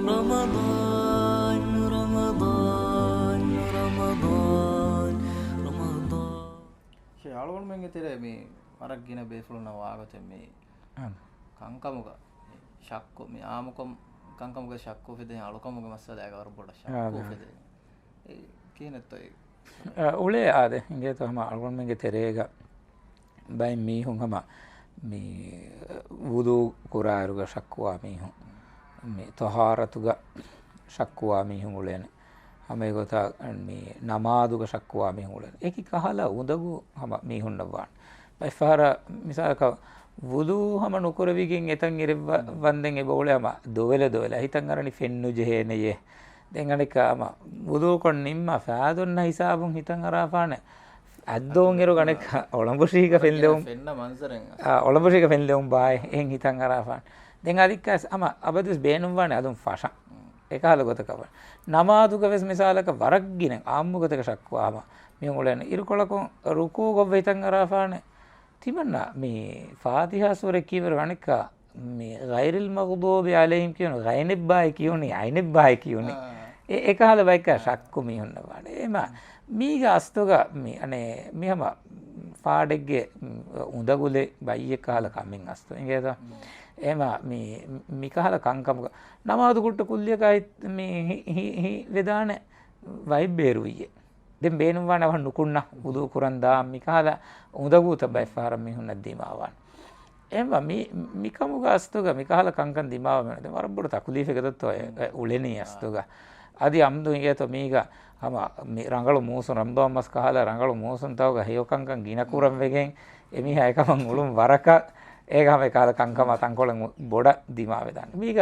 رمضان رمضان رمضان رمضان ශාලෝන් මෙන් ඉතරේ මේ වරක් ගින බේෆුලන වාගතෙ මේ කංකමුක ශක්කෝ මේ ආමකොම් කංකමුක ශක්කෝ ෆෙදෙන් අලුකමුක මස්සදායක වර පොඩ ශක්කෝ ෆෙදෙන් ඒ කියනතොයි උලේ ආද ඉංගේ තම අලුන් මෙන්ගේ තෙරේග බයි මීහුන් හම මේ වුදු කුරාරුග ශක්කුවා මීහුන් මේ තහාරතුග ශක්කුවා මීහුන් උලේන हमें गोता මේ නමාදුක ශක්කුවා මීහුන් උලේන ඒකි කහලා උදගු හම මීහුන් නවාන් බයි ෆාර මිසාලක වුදු හම නුකරවිගෙන් එතන් ඉර වන්දෙන් ඒ බෝලේම දොවල හිතන් අරනි ෆෙන්නු ජෙහෙනේ දැන් අනිකම වුදු කොන් නිම්ම ෆාදොන්න හිසාබුන් හිතන් අරාපාන අද්දෝන් එරු ගණක ඔලම්බුශීක ෆෙන්ලෙවුම් ෆෙන්න මන්සරෙන් ඔලම්බුශීක ෆෙන්ලෙවුම් බායි එහෙන් හිතන් අරාපාන දැන් අදික්කස් අම අබදස් බේනුම් වනේ අදුම් ෆෂා ඒකහල ගොතකව නමාදුක වෙස් මිසාලක වරක් ගින ආම්මුගතක ශක්වාම මේ උලෙන ඉරකොලකො රුකෝ ගොබ් හිතන් අරාපාන තිමන්නා මේ ෆාතිහා සූරේ කීවර ගණක මේ ගෛරිල් මග්දූබි අලයිහිම් කියන ගයිනෙබ් බායි කියෝනේ අයිනෙබ් බායි කියෝනේ ඒකහල බයික ශක්කු මිහුන්න වනේ එම මීග අස්තෝග මේ අනේ මෙහම ෆාඩෙග්ගේ උඳගුලේ බයි එකහල කම්මින් අස්තෝ ඉංගේද එම මේ මිකහල කංකමුක නමාදු කුට්ට කුල්ලියකයි මේ හි වෙදාන වයිබ් බේරුවියේ දැන් බේනුම් වනව නුකුන්න උදු කුරන්දා මිකහල උඳගුත බයි ෆාරම් මිහුන්න දීමාවන් එම මිකමුග අස්තෝග මිකහල කංකන් දීමාව මෙන්න දැන් වරබ්බුඩ තකුලීෆෙකදත් ඔය උලෙනී අස්තෝග අදි අම්දු ඉගේතෝ මීග හම මේ රංගලු මෝසුන් රම්දෝමස් කහලා රංගලු මෝසුන් තවග හේයකංකන් ගිනකුරම් වෙගෙන් එමිහා එකමන් උළුම් වරක ඒකම කාල කංකම තංකොලන් බොඩ දිමාවේ දාන්න මීග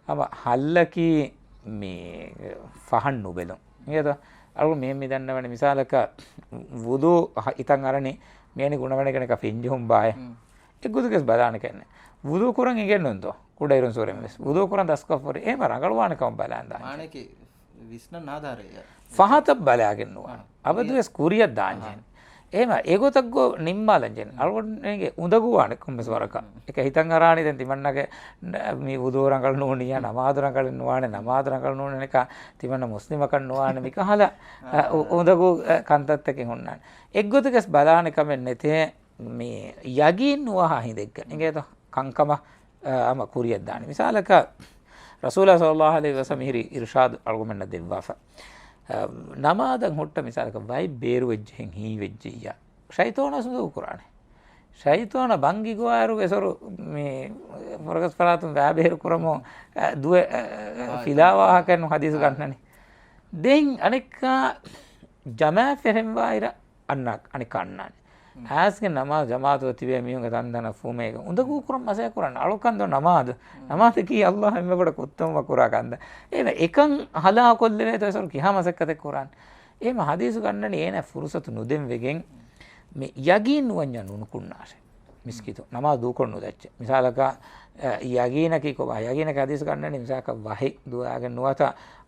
හම හල්ලකි මේ ෆහන් නුබෙලු නේද අලු මේ මිදන්නවනේ මිසාලක වුදු ඉතන් අරනේ මේනි ගුණවණ කෙනක ෆින්ජුම් බාය එක්ගුදුකස් බදාන කියන්නේ වුදු කුරන් ඉගෙන්නොන්තෝ කුඩයිරුන් සෝරෙන් වෙස් වුදු කුරන් දස්කෆරි එහෙම රංගලවානකම් බලන්දා මානකි විස්න නාදාරය ಫಹತ ಬಲಾಗೆನ್ನುವ ಅವದು ಕುರಿಯ ದಾಂಜೆನ್ එහෙම ඒගොතක්ගෝ නිම්මාලංජෙන් අලුවන්ගේ උඳගුවාන කුම්බස්වරක එක හිතන් අරානි දැන් තිමන්නගේ මේ උදෝරංගල් නෝනිය නමාදරංගල් නෝවානේ නමාදරංගල් නෝන එක තිමන්න මුස්ලිමකන් නෝවානේ මිකහල උඳගු කන්තත් එකෙන් හොන්නන් එක්ගොතකස් බලාන කමෙන් නැතේ මේ යගින් නෝහා හිදෙක්ක ඉංගේත කංකම අම කුරියක් දානි මිසාලක රසූලා සල්ලල්ලාහු අලයිහි වසල්ලම් හිරි ඉර්ෂාද් අල්ගොමෙන්න දෙවවා නමාදන් හොට්ට මිසාලක වයි බේරු වෙජ්ජෙන් හී වෙජ්ජියා ෂයිතෝන සුදු කුරානේ ෂයිතෝන බංගි ගෝයරු එසරු මේ වරගස් පරාතුන් වැබේරු කරමු දුව ෆිලාවාහ කරන හදීස් ගන්නනේ දෙන් අනික ජමා ෆෙරම් වයිර අන්නක් අනික අන්නනේ ආස්ගේ නමාዝ ජමාතු තිබේ මියුන්ගේ තන්දන ෆුමේක උඳගු කුරම් මසය කරන්න අලුකන්ද නමාද කී අල්ලාහ එම්මකට උත්තම කුරා කන්ද එම එකන් හලා කොල්ලේ තසරු කිහමසක්කත කුරාන් එම හදීස් ගන්නනේ එන ෆුරුසතු නුදෙම් වෙගෙන් මේ යගින් වඤ්ඤ නුකුන්නාෂේ මිස්කිතු නමාද දුකොන්නු දැච්ච මිසාලක යගින කී කොබ යගින හදීස් ගන්නනේ මිසාක වහි දුවාගෙන නුවත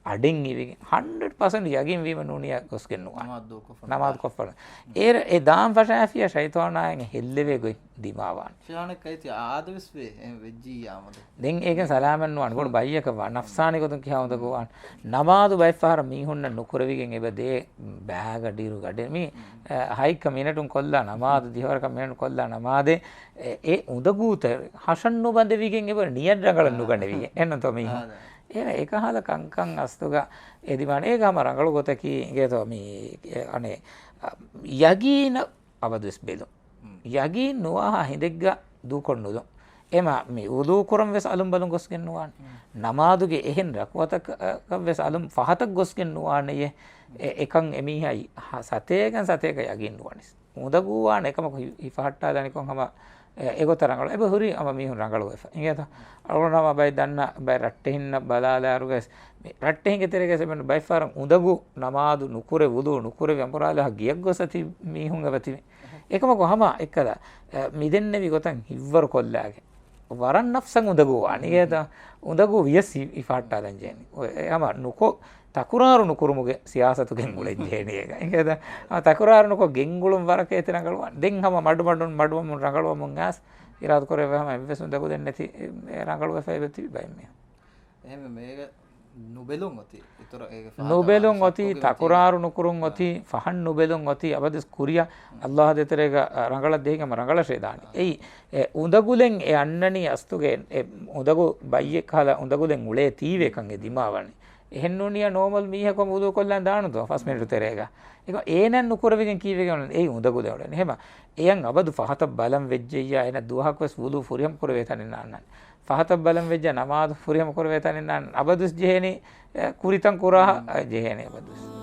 අඩින් ඉවිගෙන් 100% යගින් වීම නුනිය ගොස්ගෙන්නවා නමාද කොෆල ඒ දාම් ෆෂාෆිය ෂයිතානායන් හෙල්ලෙවේ ගොයි දිමාවාන් ශානක කයිති ආදවිස් වේ වෙජ්ජී යාමද දෙන් ඒක සලාමන් වන් ගොඩ බයියක නෆ්සානි ගොතුන් කියවද ගෝවන් නමාදු බයිෆාර මීහුන්න නුකරවිගෙන් එබදේ බෑග ඩීරු ගඩේ මේ හයික මිනටුන් කොල්ලා නමාද දිවරක මිනටුන් කොල්ලා නමාදේ ඒ උදගූත හෂන් නුබඳවිගෙන් එබ නියඩ රගල නුගණවිගෙන් එන්න තෝ මීහුන් ඒකහල කංකං අස්තුග එදිමාන ඒකම රංගලු ගොතකි ගේතෝ මේ අනේ යගීන අවදුස් බෙදු යගීන් නොවා හිදෙග්ග දුකොන්නුදු එම මේ උදු කුරම් වෙස් අලුම් බලුම් ගොස්ගෙන්නුවාන් නමාදුගේ එහෙන් රක්වතක වෙස් අලුම් ෆහතක් ගොස්ගෙන්නුවානේ එකන් එමිහයි සතේකන් සතේක යගීන් නුවනිස් උදගුවාන එකම ඉෆහට්ටා දනිකොන් හම ඒගොත රංගල එබ හුරි අම මිහුන් රංගල වෙෆ ඉංගේත අලුනම බයි දන්න බයි රට්ටෙහින්න බලාලාරුගස් මේ රට්ටෙහින් කෙතරේකස මෙන්න බයි ෆාරම් උදගු නමාදු නුකුරේ වුදු නුකුරේ වම්පරාලා ගියක් ගොසති මිහුන් ගවති එකම කොහම එක්කද මිදෙන්නේ ගොතන් හිව්වර කොල්ලාගේ වරන් නෆ්සන් උදගු අනිගේත උදගු වියසි ඉෆාට්ටා දන්ජේනි ඔය යම නුකෝ තකුරාරුණු කුරුමුගේ සියාසතුගෙන් ගුලෙන් ජේනේ එක. ඒකද තකුරාරුණුකෝ ගෙන්ගුළුම් වරකේ තනගලුවා. දෙන් හැම මඩුවම් රංගලුවා මුන් ඇස් ඉරාද කරේ වහම එවසුන් දකු දෙන්නේ නැති රංගලුවා ෆයිබති බයි මේ. එහෙම මේක නුබෙලුන් ඔති ඉතර ඒක නුබෙලුන් ඔති තකුරාරු නුකුරුන් ඔති ෆහන් නුබෙලුන් ඔති අබදස් කුරියා අල්ලාහ දෙතරේක ರಂಗಳ දෙහිකම ರಂಗಳ ශේදානි එයි උඳගුලෙන් ඒ අන්නනි අස්තුගේ උඳගු බයියේ කාලා උඳගුලෙන් උලේ තීවේකන් ඒ දිමාවනි එහෙන්නුනිය නෝමල් මීහකම උදු කොල්ලන් දානුතෝ ෆස් මිනිට් තෙරේක ඒක ඒනන් නුකුරවෙගෙන් කීවෙගෙන ඒ උඳගුලේ වල එහෙම එයන් අබදු ෆහත බලම් වෙජ්ජියා එන දුහක් වස් වුදු ෆුරියම් කුර වේතනින් නන්න ෆහත බලම් වෙජ්ජ නමාද ෆුරියම් කුර වේතනින් නන්න අබදුස් ජෙහෙනි කුරිතන් කුරා ජෙහෙනි අබදුස්